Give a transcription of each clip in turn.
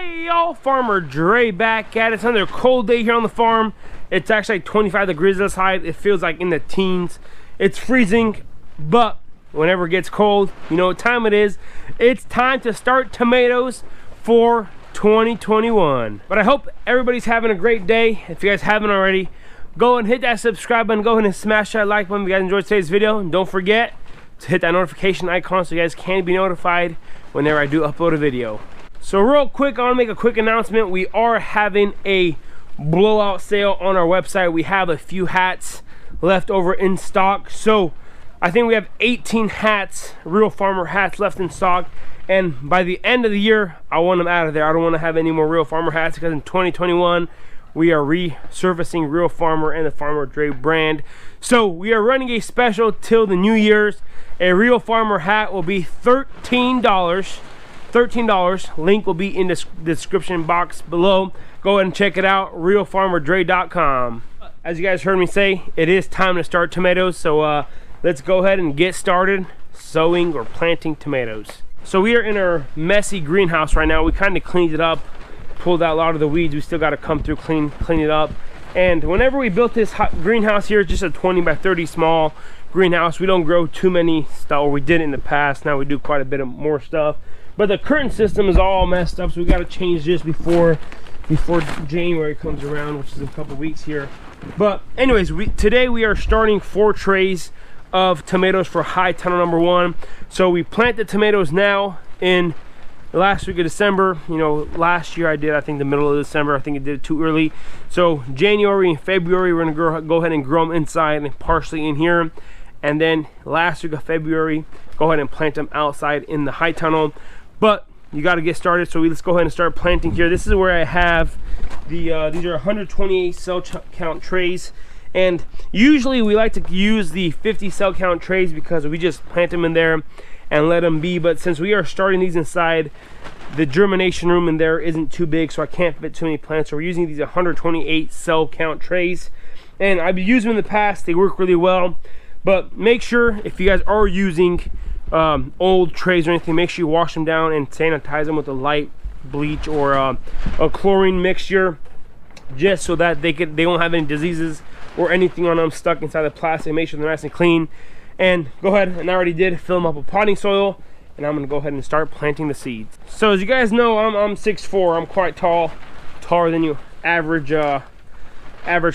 Hey y'all, Farmer Dre back at it. It's another cold day here on the farm. It's actually like 25 degrees outside. It feels like in the teens. It's freezing, but whenever it gets cold, you know what time it is. It's time to start tomatoes for 2021. But I hope everybody's having a great day. If you guys haven't already, go and hit that subscribe button. Go ahead and smash that like button if you guys enjoyed today's video. And don't forget to hit that notification icon so you guys can be notified whenever I do upload a video. So real quick, I want to make a quick announcement. We are having a blowout sale on our website. We have a few hats left over in stock. So I think we have 18 hats, real farmer hats left in stock. And by the end of the year, I want them out of there. I don't want to have any more real farmer hats because in 2021, we are resurfacing Real Farmer and the Farmer Dre brand. So we are running a special till the New Year's. A Real Farmer hat will be $13. Link will be in the description box below. Go ahead and check it out, realfarmerdre.com. As you guys heard me say, it is time to start tomatoes. So let's go ahead and get started sowing or planting tomatoes. So we are in our messy greenhouse right now. We kind of cleaned it up, pulled out a lot of the weeds. We still got to come through, clean it up. And whenever we built this greenhouse here, it's just a 20 by 30 small greenhouse. We don't grow too many stuff, or we did in the past. Now we do quite a bit of more stuff. But the current system is all messed up, so we got to change this before January comes around, which is in a couple weeks here. But anyways, today we are starting 4 trays of tomatoes for high tunnel number 1. So we plant the tomatoes now in the last week of December. You know, last year I think the middle of December. I think it did it too early. So January and February we're gonna go ahead and grow them inside and partially in here. And then last week of February, go ahead and plant them outside in the high tunnel. But you got to get started, so let's go ahead and start planting here. This is where I have the these are 128 cell count trays, and usually we like to use the 50 cell count trays because we just plant them in there and let them be. But since we are starting these inside, the germination room in there isn't too big, so I can't fit too many plants. So we're using these 128 cell count trays, and I've used them in the past. They work really well. But make sure if you guys are using old trays or anything, make sure you wash them down and sanitize them with a light bleach or a chlorine mixture, just so that they won't have any diseases or anything on them stuck inside the plastic. Make sure they're nice and clean. And go ahead, and I already did fill them up with potting soil, and I'm gonna go ahead and start planting the seeds. So as you guys know, I'm 6'4". I'm quite tall, taller than you average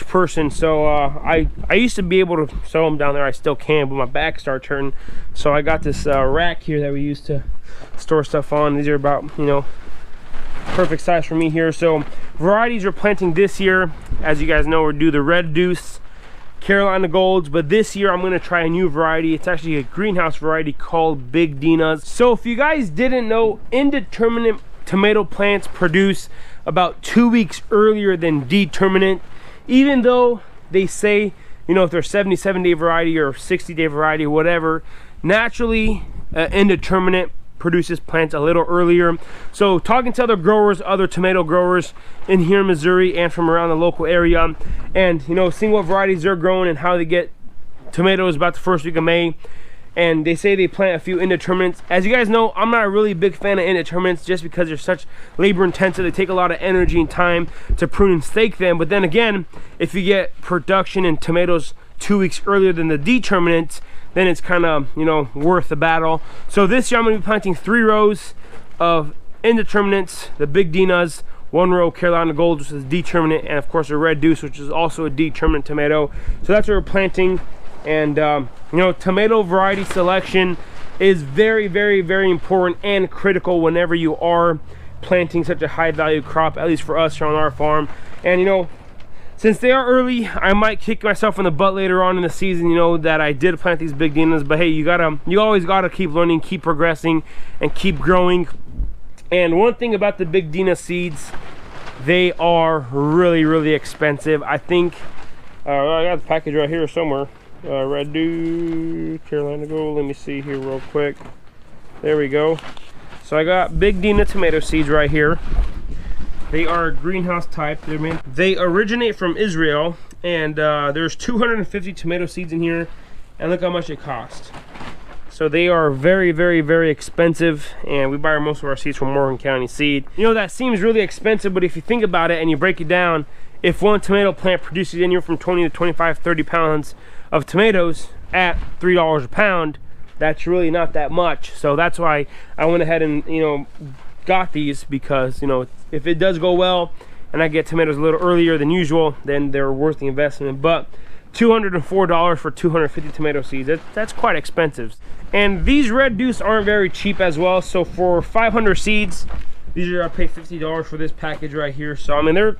person. So I used to be able to sew them down there. I still can, but my back started hurting. So I got this rack here that we used to store stuff on. These are about, you know, perfect size for me here. So varieties we're planting this year, as you guys know, we're do the Red Deuce, Carolina Golds, but this year I'm going to try a new variety. It's actually a greenhouse variety called Big Dinas. So if you guys didn't know, Indeterminate tomato plants produce about 2 weeks earlier than Determinate. Even though they say, you know, if they're 77-day variety or 60-day variety or whatever, naturally Indeterminate produces plants a little earlier. So talking to other growers, other tomato growers in here in Missouri and from around the local area, and you know, seeing what varieties they're growing and how they get tomatoes about the first week of May, and they say they plant a few Indeterminates. As you guys know, I'm not a really big fan of Indeterminates just because they're such labor intensive. They take a lot of energy and time to prune and stake them. But then again, if you get production in tomatoes 2 weeks earlier than the Determinates, then it's kind of, you know, worth the battle. So this year I'm going to be planting 3 rows of Indeterminates, the Big Dinas, 1 row Carolina Gold, which is Determinate, and of course a Red Deuce, which is also a Determinate tomato. So that's what we're planting. And you know, tomato variety selection is very, very, very important and critical whenever you are planting such a high value crop, at least for us here on our farm. And you know, since they are early, I might kick myself in the butt later on in the season, you know, that I did plant these Big Dinas. But hey, you always gotta keep learning, keep progressing, and keep growing. And one thing about the Big Dina seeds, they are really, really expensive. I think I got the package right here somewhere. Red Deuce, Carolina Gold. Let me see here real quick. There we go. So I got Big Dina tomato seeds right here. They are greenhouse type. They originate from Israel, and there's 250 tomato seeds in here, and look how much it cost. So they are very, very, very expensive, and we buy most of our seeds from Morgan County Seed. You know, that seems really expensive, but if you think about it and you break it down, if one tomato plant produces anywhere from 20 to 25, 30 pounds of tomatoes at $3 a pound, that's really not that much. So that's why I went ahead and, you know, got these, because, you know, if it does go well and I get tomatoes a little earlier than usual, then they're worth the investment. But $204 for 250 tomato seeds, that's quite expensive. And these red deuce aren't very cheap as well. So for 500 seeds, these are, I paid $50 for this package right here. So I mean, they're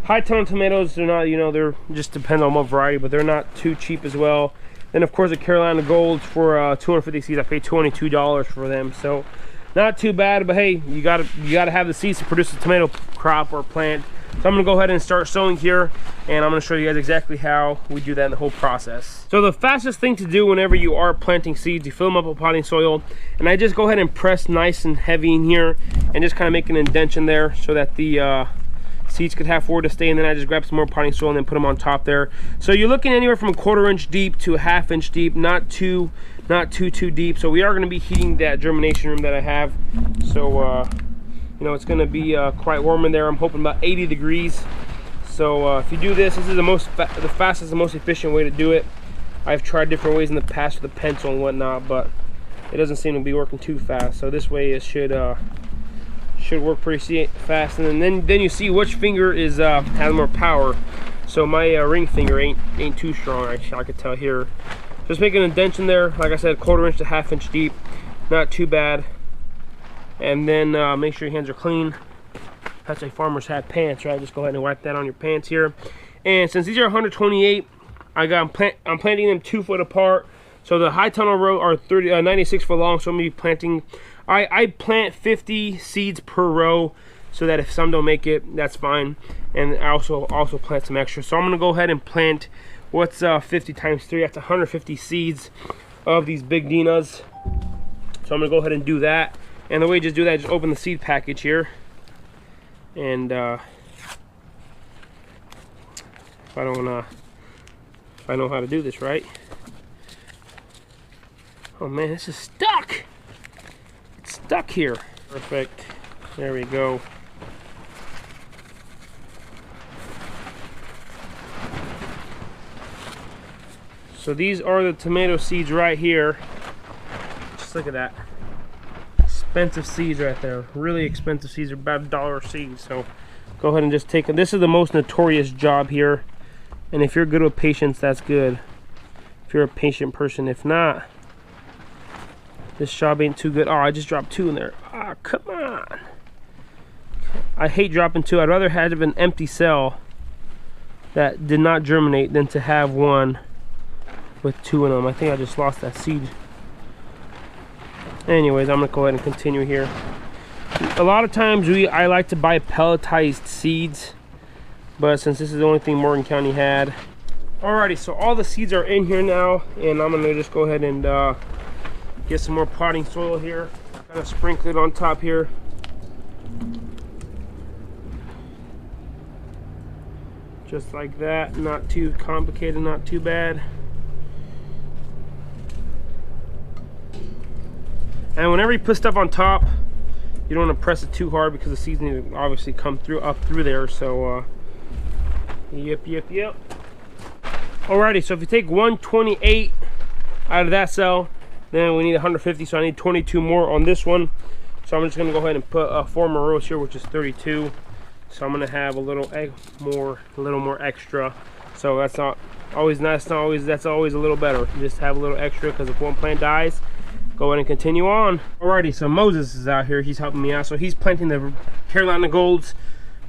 high tone tomatoes. They're not, you know, they're just depend on what variety, but they're not too cheap as well. Then of course the Carolina Golds for 250 seeds, I paid $22 for them. So not too bad, but hey, you gotta have the seeds to produce a tomato crop or plant. So I'm gonna go ahead and start sowing here, and I'm gonna show you guys exactly how we do that in the whole process. So the fastest thing to do whenever you are planting seeds, you fill them up with potting soil, and I just go ahead and press nice and heavy in here and just kind of make an indentation there so that the seeds could have forward to stay, and then I just grab some more potting soil and then put them on top there. So you're looking anywhere from a 1/4 inch deep to a 1/2 inch deep, not too deep. So we are going to be heating that germination room that I have. So you know, it's going to be quite warm in there. I'm hoping about 80 degrees. So if you do this, this is the fastest and most efficient way to do it. I've tried different ways in the past with a pencil and whatnot, but it doesn't seem to be working too fast. So this way it should work pretty fast. And then you see which finger is has more power. So my ring finger ain't too strong. Actually, I could tell here. Just make an indentation there. Like I said, 1/4 inch to 1/2 inch deep. Not too bad. And then make sure your hands are clean. That's like farmers have pants, right? Just go ahead and wipe that on your pants here. And since these are 128, I'm planting them 2 foot apart. So the high tunnel row are 96 foot long. So I'm gonna be planting. I plant 50 seeds per row, so that if some don't make it, that's fine. And I also plant some extra. So I'm gonna go ahead and plant what's 50 times 3. That's 150 seeds of these big Dinas. So I'm gonna go ahead and do that. And the way you just do that, just open the seed package here. And if I know how to do this right. Oh man, this is stuck. It's stuck here. Perfect. There we go. So these are the tomato seeds right here. Just look at that. Expensive seeds right there. Really expensive seeds. Are about $1 a seed. So go ahead and just take it. This is the most notorious job here. And if you're good with patience, that's good. If you're a patient person. If not, this job ain't too good. Oh, I just dropped 2 in there. Ah, oh, come on. I hate dropping 2. I'd rather have an empty cell that did not germinate than to have one with 2 in them. I think I just lost that seed. Anyways, I'm gonna go ahead and continue here. A lot of times I like to buy pelletized seeds, but since this is the only thing Morgan County had. Alrighty, so all the seeds are in here now, and I'm gonna just go ahead and get some more potting soil here. Kind of sprinkle it on top here. Just like that. Not too complicated, not too bad. And whenever you put stuff on top, you don't want to press it too hard because the seeds need to obviously come up through there. So yep. Alrighty, so if you take 128 out of that cell, then we need 150, so I need 22 more on this one. So I'm just gonna go ahead and put 4 more rows here, which is 32. So I'm gonna have a little more extra. So that's not always nice. That's always a little better. Just have a little extra, because if one plant dies, go ahead and continue on. Alrighty, so Moses is out here. He's helping me out. So he's planting the Carolina Golds,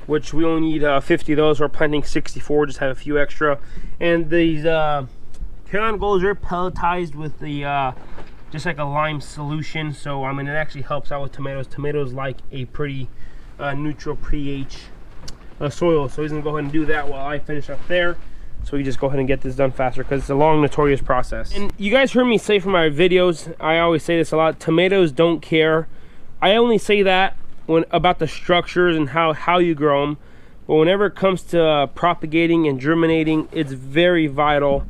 which we only need 50 of those. We're planting 64, just have a few extra. And these Carolina Golds are pelletized with the just like a lime solution. So I mean, it actually helps out with tomatoes. Tomatoes like a pretty neutral pH soil. So he's gonna go ahead and do that while I finish up there. So you just go ahead and get this done faster, because it's a long, notorious process. And you guys heard me say from my videos, I always say this a lot, tomatoes don't care. I only say that about the structures and how you grow them. But whenever it comes to propagating and germinating, it's very vital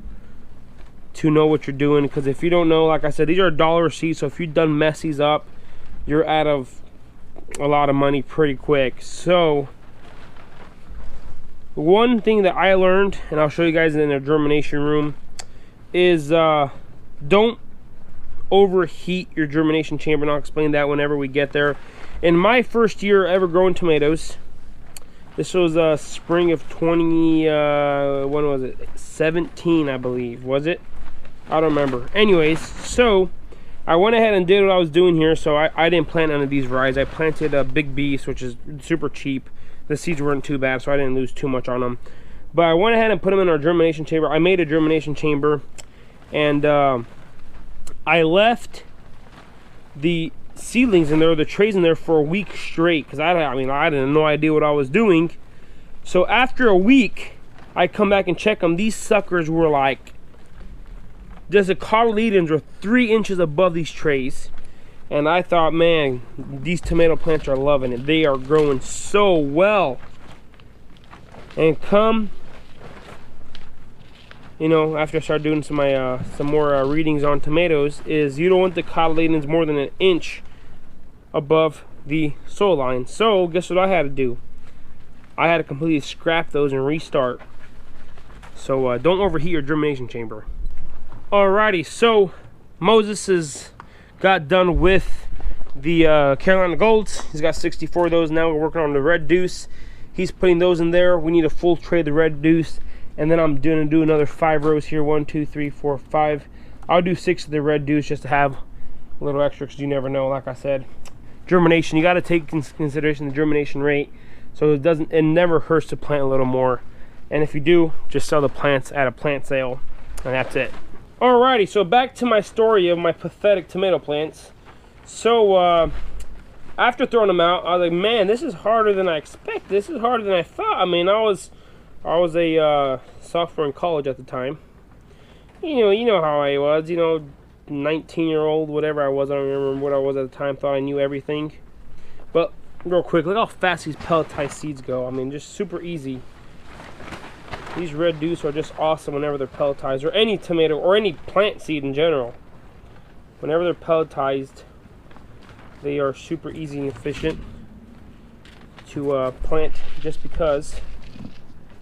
to know what you're doing, because if you don't know, like I said, these are dollar seeds, so if you've done mess these up, you're out of a lot of money pretty quick. So one thing that I learned, and I'll show you guys in the germination room, is don't overheat your germination chamber, and I'll explain that whenever we get there. In my first year ever growing tomatoes, this was spring of 20 when was it, 17 I believe, was it? I don't remember. Anyways, so I went ahead and did what I was doing here. So I didn't plant none of these varieties. I planted a Big Beast, which is super cheap. The seeds weren't too bad, so I didn't lose too much on them. But I went ahead and put them in our germination chamber. I made a germination chamber, and I left the seedlings in there, the trays in there, for a week straight, because I mean, I had no idea what I was doing. So after a week, I come back and check them. These suckers were like, just the cotyledons were 3 inches above these trays. And I thought, man, these tomato plants are loving it. They are growing so well. And come, you know, after I started doing some more readings on tomatoes, is you don't want the cotyledons more than 1 inch above the soil line. So guess what I had to do? I had to completely scrap those and restart. So don't overheat your germination chamber. Alrighty, so Moses has got done with the Carolina Golds. He's got 64 of those. Now we're working on the Red Deuce. He's putting those in there. We need a full tray of the Red Deuce, and then I'm gonna do another 5 rows here. 1, 2, 3, 4, 5. I'll do 6 of the Red Deuce just to have a little extra, because you never know. Like I said, germination, you got to take into consideration the germination rate, so it never hurts to plant a little more. And if you do, just sell the plants at a plant sale, and that's it. Alrighty, so back to my story of my pathetic tomato plants. So after throwing them out, I was like, man, this is harder than I expected. This is harder than I thought. I mean, I was a sophomore in college at the time. You know how I was, 19-year-old, whatever I was. I don't remember what I was at the time. Thought I knew everything. But real quick, look how fast these pelletized seeds go. I mean, just super easy. These Red Deuce are just awesome whenever they're pelletized, or any tomato or any plant seed in general. Whenever they're pelletized, they are super easy and efficient to plant, just because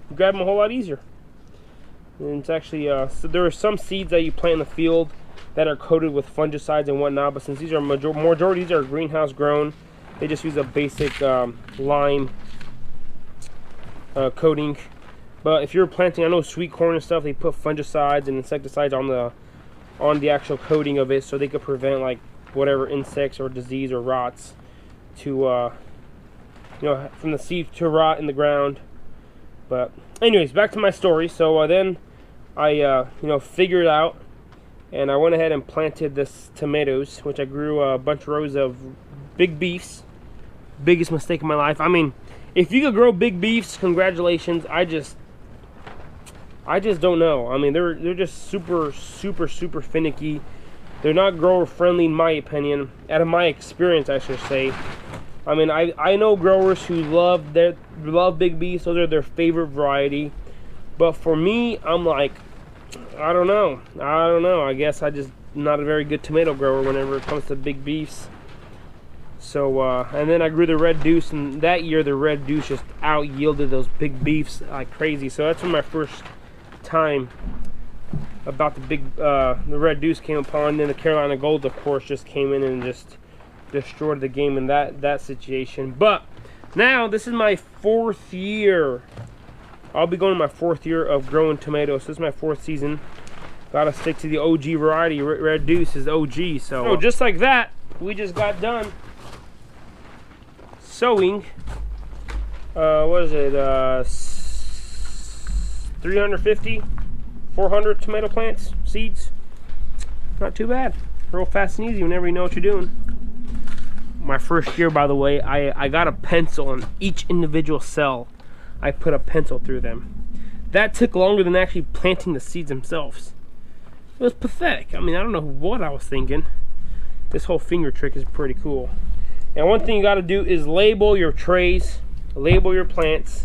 you grab them a whole lot easier. And it's actually so there are some seeds that you plant in the field that are coated with fungicides and whatnot, but since these are majority these are greenhouse grown, they just use a basic lime coating. But if you're planting, I know sweet corn and stuff, they put fungicides and insecticides on the actual coating of it, so they could prevent like whatever insects or disease or rots to from the seed to rot in the ground. But anyways, back to my story. So then I figured out, and I went ahead and planted this tomatoes, which I grew a bunch of rows of Big Beefs. Biggest mistake of my life. I mean, if you could grow Big Beefs, congratulations. I just don't know. I mean, they're just super finicky. They're not grower friendly in my opinion, out of my experience I should say. I mean, I know growers who love Big Beefs. Those are their favorite variety. But for me, I'm like, I don't know. I guess I just not a very good tomato grower whenever it comes to Big Beefs. So and then I grew the Red Deuce, and that year the Red Deuce just out yielded those Big Beefs like crazy. So that's when my first time about the Red Deuce came upon. And then the Carolina Golds, of course, just came in and just destroyed the game in that situation. But now this is my 4th year. I'll be going to my 4th year of growing tomatoes. So this is my 4th season. Gotta stick to the OG variety. Red Deuce is OG. So just like that, we just got done sowing. What is it? 350, 400 tomato plants, seeds. Not too bad. Real fast and easy whenever you know what you're doing. My first year, by the way, I got a pencil on each individual cell. I put a pencil through them. That took longer than actually planting the seeds themselves. It was pathetic. I mean, I don't know what I was thinking. This whole finger trick is pretty cool. And one thing you got to do is label your trays, label your plants,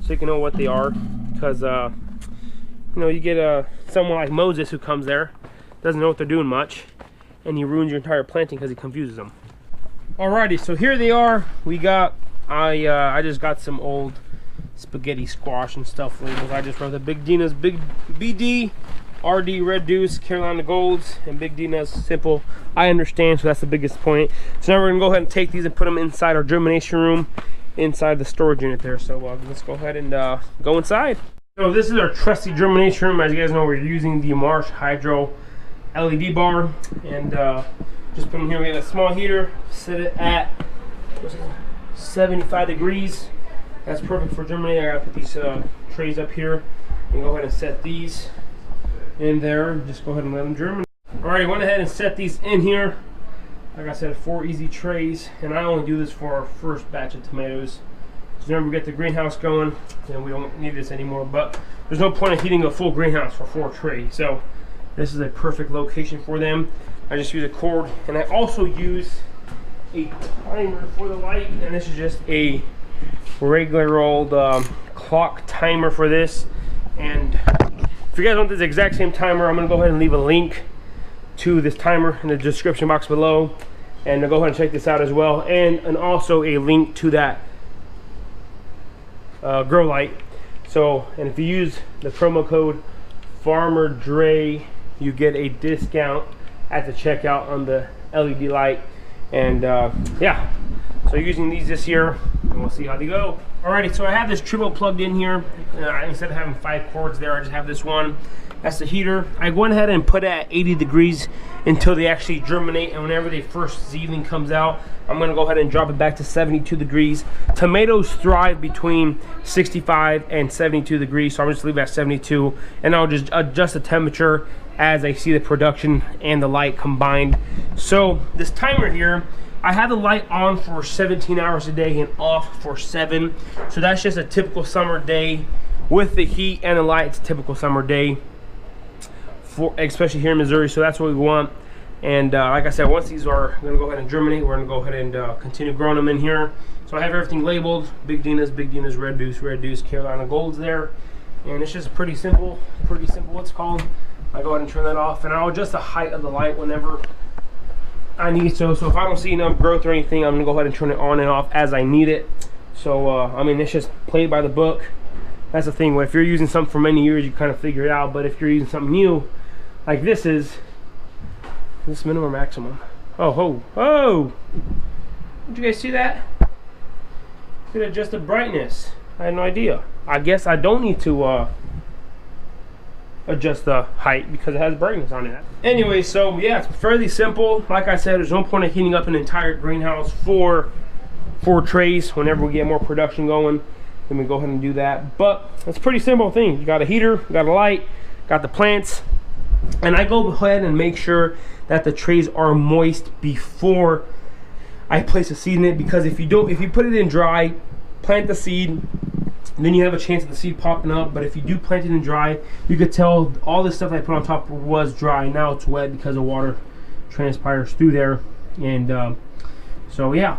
so you can know what they are. Because you get someone like Moses who comes there, doesn't know what they're doing much, and he ruins your entire planting because he confuses them. Alrighty, so here they are. We got, I just got some old spaghetti squash and stuff labels. I just wrote the Big Dina's Big BD, RD Red Deuce, Carolina Golds, and Big Dina's Simple. I understand, so that's the biggest point. So now we're gonna go ahead and take these and put them inside our germination room, inside the storage unit there. So let's go ahead and go inside. So this is our trusty germination room. As you guys know, we're using the Marsh Hydro LED bar, and just put them here. We have a small heater, set it at 75 degrees. That's perfect for germinating. I gotta put these trays up here and go ahead and set these in there. Just go ahead and let them germinate. Alright, went ahead and set these in here. Like I said, 4 easy trays, and I only do this for our first batch of tomatoes. So whenever we get the greenhouse going, then we don't need this anymore. But there's no point in heating a full greenhouse for 4 trays. So this is a perfect location for them. I just use a cord, and I also use a timer for the light, and this is just a regular old clock timer for this. And if you guys want this exact same timer, I'm gonna go ahead and leave a link to this timer in the description box below, and go ahead and check this out as well, and also a link to that grow light. So, and if you use the promo code Farmer Dre, you get a discount at the checkout on the LED light. And yeah, so using these this year, and we'll see how they go. Alrighty, so I have this triple plugged in here. Instead of having 5 cords there, I just have this one. That's the heater. I went ahead and put it at 80 degrees until they actually germinate, and whenever the first seedling comes out, I'm gonna go ahead and drop it back to 72 degrees. Tomatoes thrive between 65 and 72 degrees, so I'm just leave it at 72, and I'll just adjust the temperature as I see the production and the light combined. So this timer here, I have the light on for 17 hours a day and off for 7. So that's just a typical summer day with the heat and the light. It's a typical summer day, especially here in Missouri. So that's what we want. And like I said, once these are gonna go ahead and germinate, we're gonna go ahead and continue growing them in here. So I have everything labeled: Big Dina's, Red Deuce, Carolina Golds there. And it's just pretty simple what's called. I go ahead and turn that off, and I'll adjust the height of the light whenever I need so. So if I don't see enough growth or anything, I'm gonna go ahead and turn it on and off as I need it. So I mean, it's just play by the book. That's the thing. If you're using something for many years, you kind of figure it out. But if you're using something new, like this is minimum or maximum? Oh! Did you guys see that? You could adjust the brightness. I had no idea. I guess I don't need to adjust the height because it has brightness on it. Anyway, so yeah, it's fairly simple. Like I said, there's no point in heating up an entire greenhouse for 4 trays. Whenever we get more production going, then we go ahead and do that. But it's a pretty simple thing. You got a heater, got a light, got the plants, and I go ahead and make sure that the trays are moist before I place a seed in it, because if you put it in dry, plant the seed, then you have a chance of the seed popping up. But if you do plant it in dry, you could tell all this stuff I put on top was dry. Now it's wet because the water transpires through there. And so yeah,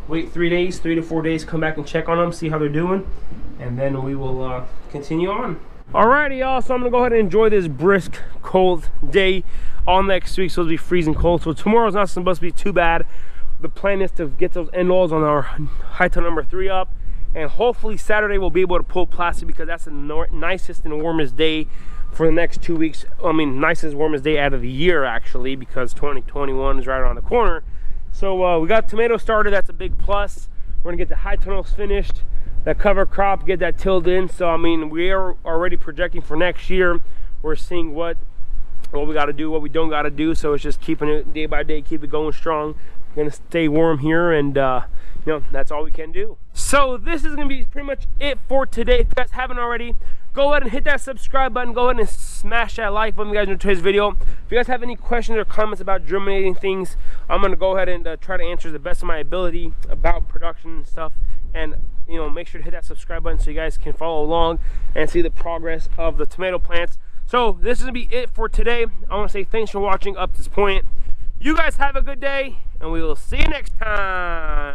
wait 3 days, 3 to 4 days, come back and check on them, see how they're doing, and then we will continue on. Alrighty, y'all, so I'm gonna go ahead and enjoy this brisk, cold day. All next week, so it'll be freezing cold. So tomorrow's not supposed to be too bad. The plan is to get those end walls on our high ton number 3 up, and hopefully Saturday we'll be able to pull plastic, because that's the nicest and warmest day for the next 2 weeks. I mean, nicest, warmest day out of the year, actually, because 2021 is right around the corner. So we got tomatoes started. That's a big plus. We're gonna get the high tunnels finished, that cover crop, get that tilled in. So I mean, we are already projecting for next year. We're seeing what we got to do, what we don't got to do. So it's just keeping it day by day, keep it going strong. We're gonna stay warm here, and you know, that's all we can do. So this is gonna be pretty much it for today. If you guys haven't already, go ahead and hit that subscribe button. Go ahead and smash that like button if you guys enjoyed today's video. If you guys have any questions or comments about germinating things, I'm gonna go ahead and try to answer the best of my ability about production and stuff. And you know, make sure to hit that subscribe button so you guys can follow along and see the progress of the tomato plants. So this is gonna be it for today. I want to say thanks for watching up to this point. You guys have a good day, and we will see you next time.